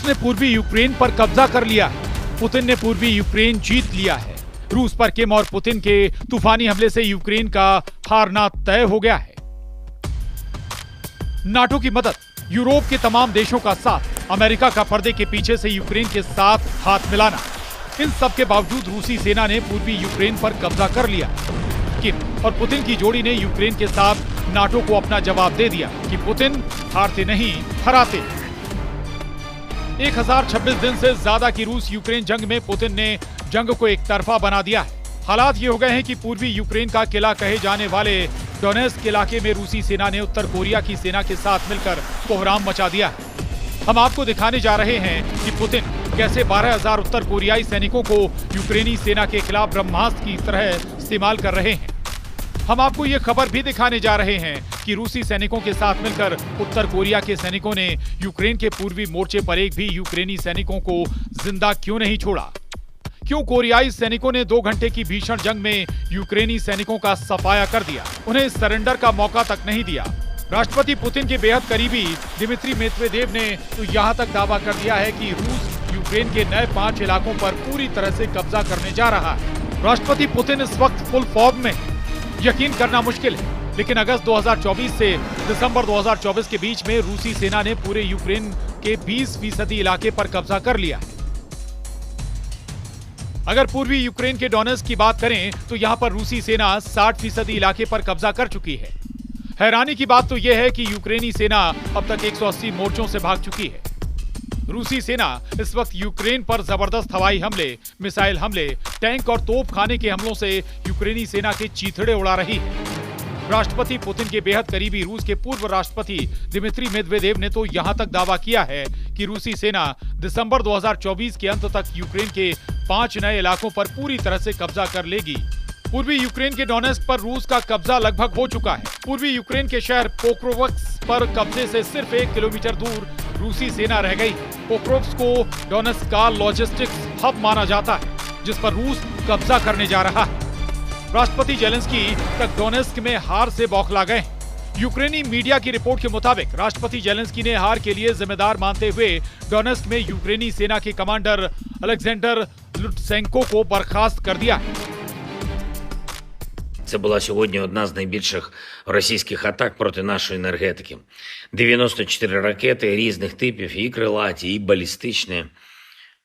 ने पूर्वी यूक्रेन पर कब्जा कर लिया है। पुतिन ने पूर्वी यूक्रेन जीत लिया है। रूस पर किम और पुतिन के तूफानी हमले से यूक्रेन का हारना तय हो गया है। नाटो की मदद, यूरोप के तमाम देशों का साथ, अमेरिका का पर्दे के पीछे से यूक्रेन के साथ हाथ मिलाना, इन सब के बावजूद रूसी सेना ने पूर्वी यूक्रेन पर कब्जा कर लिया। किम और पुतिन की जोड़ी ने यूक्रेन के साथ नाटो को अपना जवाब दे दिया कि पुतिन हारते नहीं, हराते। 1026 दिन से ज्यादा की रूस यूक्रेन जंग में पुतिन ने जंग को एक तरफा बना दिया है। हालात ये हो गए हैं कि पूर्वी यूक्रेन का किला कहे जाने वाले डोनेस्क इलाके में रूसी सेना ने उत्तर कोरिया की सेना के साथ मिलकर कोहराम मचा दिया है। हम आपको दिखाने जा रहे हैं कि पुतिन कैसे 12,000 उत्तर कोरियाई सैनिकों को यूक्रेनी सेना के खिलाफ ब्रह्मास्त्र की तरह इस्तेमाल कर रहे हैं। हम आपको ये खबर भी दिखाने जा रहे हैं कि रूसी सैनिकों के साथ मिलकर उत्तर कोरिया के सैनिकों ने यूक्रेन के पूर्वी मोर्चे पर एक भी यूक्रेनी सैनिकों को जिंदा क्यों नहीं छोड़ा। क्यों कोरियाई सैनिकों ने 2 घंटे की भीषण जंग में यूक्रेनी सैनिकों का सफाया कर दिया, उन्हें सरेंडर का मौका तक नहीं दिया। राष्ट्रपति पुतिन के बेहद करीबी दिमित्री मेदवेदेव ने तो यहाँ तक दावा कर दिया है कि रूस यूक्रेन के नए 5 इलाकों पर पूरी तरह से कब्जा करने जा रहा है। राष्ट्रपति पुतिन इस वक्त फुल फॉर्म में, यकीन करना मुश्किल है, लेकिन अगस्त 2024 से दिसंबर 2024 के बीच में रूसी सेना ने पूरे यूक्रेन के 20% इलाके पर कब्जा कर लिया है। अगर पूर्वी यूक्रेन के डोनेस्क की बात करें तो यहां पर रूसी सेना 60% इलाके पर कब्जा कर चुकी है। हैरानी की बात तो यह है कि यूक्रेनी सेना अब तक 180 मोर्चों से भाग चुकी है। रूसी सेना इस वक्त यूक्रेन पर जबरदस्त हवाई हमले, मिसाइल हमले, टैंक और तोप खाने के हमलों से यूक्रेनी सेना के चीथड़े उड़ा रही है। राष्ट्रपति पुतिन के बेहद करीबी रूस के पूर्व राष्ट्रपति दिमित्री मेदवेदेव ने तो यहां तक दावा किया है कि रूसी सेना दिसंबर 2024 के अंत तक यूक्रेन के 5 नए इलाकों पर पूरी तरह से कब्जा कर लेगी। पूर्वी यूक्रेन के डोनेस्क पर रूस का कब्जा लगभग हो चुका है। पूर्वी यूक्रेन के शहर पोक्रोव्स्क पर कब्जे से सिर्फ 1 किलोमीटर दूर रूसी सेना रह गई। पोक्रोव्स्क को डोनेस्क का लॉजिस्टिक्स हब माना जाता है, जिस पर रूस कब्जा करने जा रहा है। राष्ट्रपति जेलेंस्की तक डोनेस्क में हार से बौखला गए। यूक्रेनी मीडिया की रिपोर्ट के मुताबिक राष्ट्रपति जेलेंस्की ने हार के लिए जिम्मेदार मानते हुए डोनेस्क में यूक्रेनी सेना के कमांडर अलेक्जेंडर लुटसेंको को बर्खास्त कर दिया। Це була сьогодні одна з найбільших російських атак проти нашої енергетики. 94 ракети різних типів, і крилаті, і балістичні.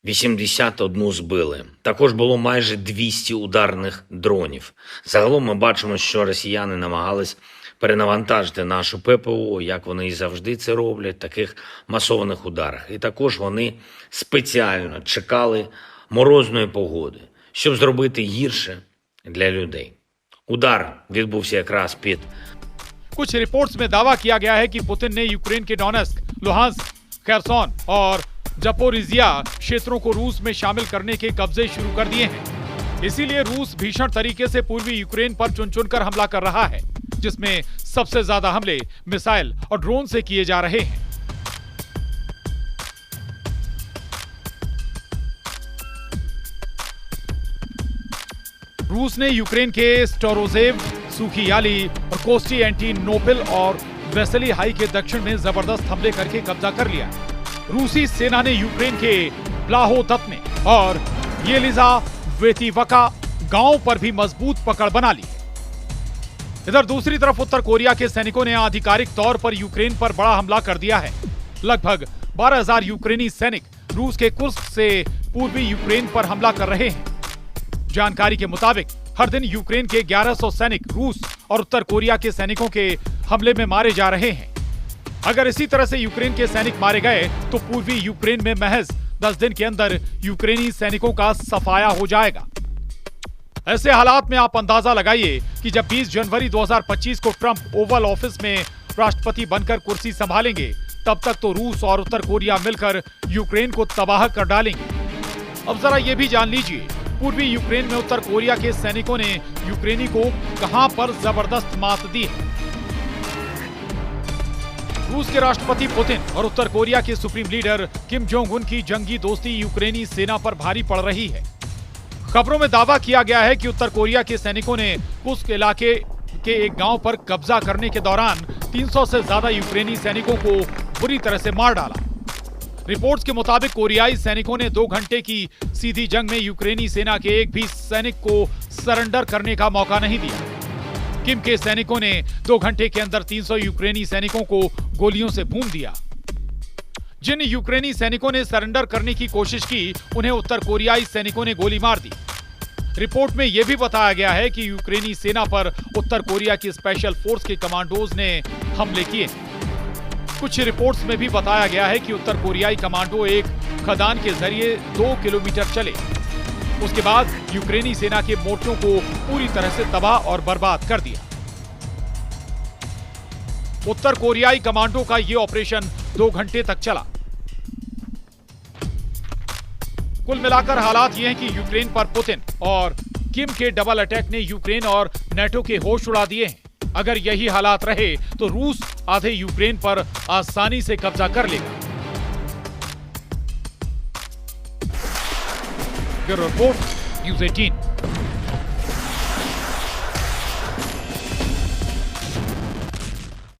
81 збили. Також було майже 200 ударних дронів. Загалом ми бачимо, що росіяни намагались перенавантажити нашу ППО, як вони і завжди це роблять, в таких масованих ударах. І також вони спеціально чекали морозної погоди, щоб зробити гірше для людей. उदार відбувся якраз під. कुछ रिपोर्ट्स में दावा किया गया है कि पुतिन ने यूक्रेन के डोनेस्क, लुहांस्क, खेरसोन और जपोरिजिया क्षेत्रों को रूस में शामिल करने के कब्जे शुरू कर दिए हैं। इसीलिए रूस भीषण तरीके से पूर्वी यूक्रेन पर चुन चुनकर हमला कर रहा है, जिसमें सबसे ज्यादा हमले मिसाइल और ड्रोन से किए जा रहे हैं। रूस ने यूक्रेन के स्टोरोजेव, सुखियाली और कोस्टी एंटीनोपिल और वेसेली हाई के दक्षिण में जबरदस्त हमले करके कब्जा कर लिया। रूसी सेना ने यूक्रेन के ब्लाहोदत्ने और येलिजावेतिवका गांव पर भी मजबूत पकड़ बना ली। इधर दूसरी तरफ उत्तर कोरिया के सैनिकों ने आधिकारिक तौर पर यूक्रेन पर बड़ा हमला कर दिया है। लगभग 12,000 यूक्रेनी सैनिक रूस के कुर्स्क से पूर्वी यूक्रेन पर हमला कर रहे हैं। जानकारी के मुताबिक हर दिन यूक्रेन के 1100 सैनिक रूस और उत्तर कोरिया के सैनिकों के हमले में मारे जा रहे हैं। अगर इसी तरह से यूक्रेन के सैनिक मारे गए तो पूर्वी यूक्रेन में महज 10 दिन के अंदर यूक्रेनी सैनिकों का सफाया हो जाएगा। ऐसे हालात में आप अंदाजा लगाइए कि जब 20 जनवरी 2025 को ट्रंप ओवल ऑफिस में राष्ट्रपति बनकर कुर्सी संभालेंगे, तब तक तो रूस और उत्तर कोरिया मिलकर यूक्रेन को तबाह कर डालेंगे। अब जरा ये भी जान लीजिए, पूर्वी यूक्रेन में उत्तर कोरिया के सैनिकों ने यूक्रेनी को कहां पर जबरदस्त मात दी है। रूस के राष्ट्रपति पुतिन और उत्तर कोरिया के supreme leader Kim Jong Un की जंगी दोस्ती यूक्रेनी सेना पर भारी पड़ रही है। खबरों में दावा किया गया है कि उत्तर कोरिया के सैनिकों ने कुस्क इलाके के एक गांव पर कब्जा करने के दौरान 300 से ज्यादा यूक्रेनी सैनिकों को बुरी तरह से मार डाला। रिपोर्ट्स के मुताबिक कोरियाई सैनिकों ने 2 घंटे की सीधी जंग में यूक्रेनी सेना के एक भी सैनिक को सरेंडर करने का मौका नहीं दिया। किम के सैनिकों ने 2 घंटे के अंदर 300 यूक्रेनी सैनिकों को गोलियों से भून दिया। जिन यूक्रेनी सैनिकों ने सरेंडर करने की कोशिश की, उन्हें उत्तर कोरियाई सैनिकों ने गोली मार दी। रिपोर्ट में यह भी बताया गया है कि यूक्रेनी सेना पर उत्तर कोरिया की स्पेशल फोर्स के कमांडोज ने हमले किए। कुछ रिपोर्ट्स में भी बताया गया है कि उत्तर कोरियाई कमांडो एक खदान के जरिए 2 किलोमीटर चले। उसके बाद यूक्रेनी सेना के मोर्चों को पूरी तरह से तबाह और बर्बाद कर दिया। उत्तर कोरियाई कमांडो का यह ऑपरेशन 2 घंटे तक चला। कुल मिलाकर हालात ये हैं कि यूक्रेन पर पुतिन और किम के डबल अटैक ने यूक्रेन और नेटो के होश उड़ा दिए हैं। अगर यही हालात रहे तो रूस आधे यूक्रेन पर आसानी से कब्जा कर लेगा। Bureau report, news 18।